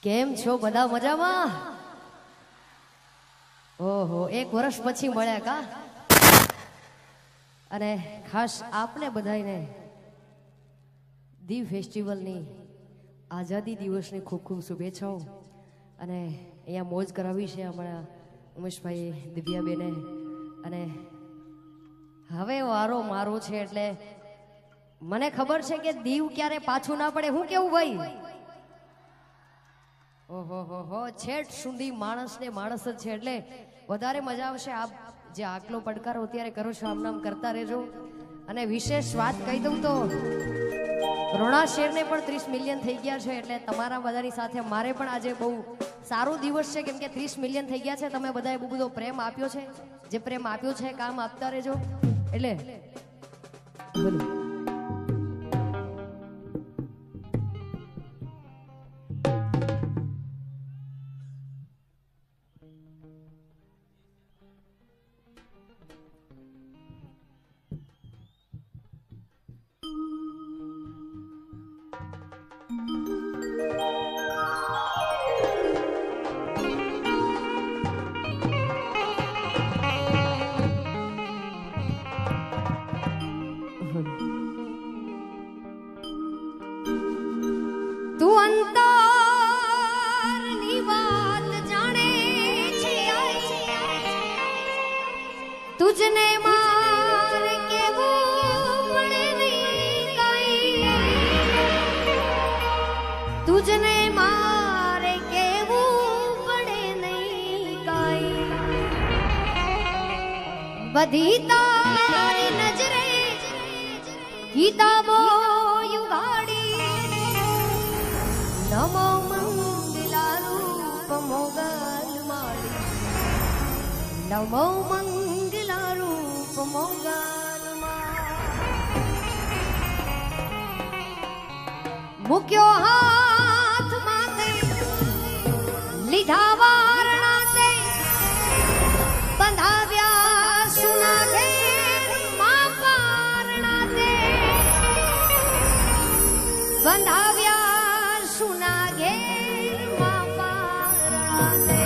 કેમ છો બધા મજામાં? ઓહો, એક વર્ષ પછી મળ્યા કા? અને ખાસ આપને બધાને દીવ ફેસ્ટિવલની આઝાદી દિવસની ખૂબ ખૂબ શુભેચ્છાઓ. અને અહીંયા મોજ કરાવી છે અમારા ઉમેશભાઈ, દિવ્યાબેને. અને હવે વારો મારો છે એટલે મને ખબર છે કે દીવ ક્યારે પાછું ના પડે. હું કેવું ભાઈ? ઓહો હો હો, છેટ સુધી માણસ ને માણસ જ છે એટલે વધારે મજા આવશે. આપ જે આટલો પડકારો અત્યારે કરો છો આમ નામ કરતા રહેજો. અને વિશેષ વાત કહી દઉં તો રોણા શેરને પણ 30 મિલિયન થઈ ગયા છે એટલે તમારા બધાની સાથે મારે પણ આજે બહુ સારો દિવસ છે, કેમ કે 30 મિલિયન થઈ ગયા છે. તમે બધાએ બહુ બધો પ્રેમ આપ્યો છે. જે પ્રેમ આપ્યો છે કામ આપતા રહેજો. એટલે બોલો. તું અંતરની વાત જાણે છે, તુજને મારે કેવું પડે નહીં કાંઈ, તુજને મારે કેવું પડે નહીં કાંઈ. બધી તારી નજરે કિતાબો નમો મંગલારૂપ મોગલ માળી, નમો મંગલારૂપ મોગલ માળી. મૂક્યો હાથ માથે લીધા વારણા તે, બંધાવ્યા સુના ઘેર માં પારણા તે, બંધાવ્યા સુના ઘેર માં પારણા તે.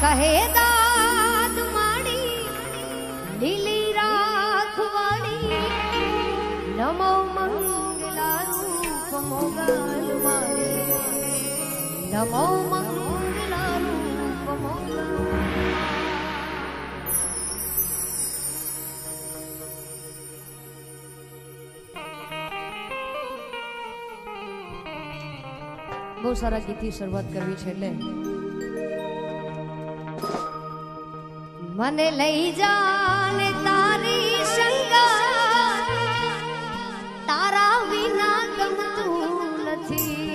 કહે દાદ માડી લીલી રાખવાડી, નમો મંગલારૂપ મોગલ માળી, નમો મંગલારૂપ મોગલ. બહુ સારા ગીતથી શરૂઆત કરવી છે એટલે મને લઈ જા ને તારી સંગાત, તારા વિના ગમતું નથી.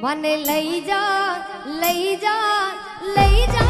મને લઈ જા, લઈ જા, લઈ જા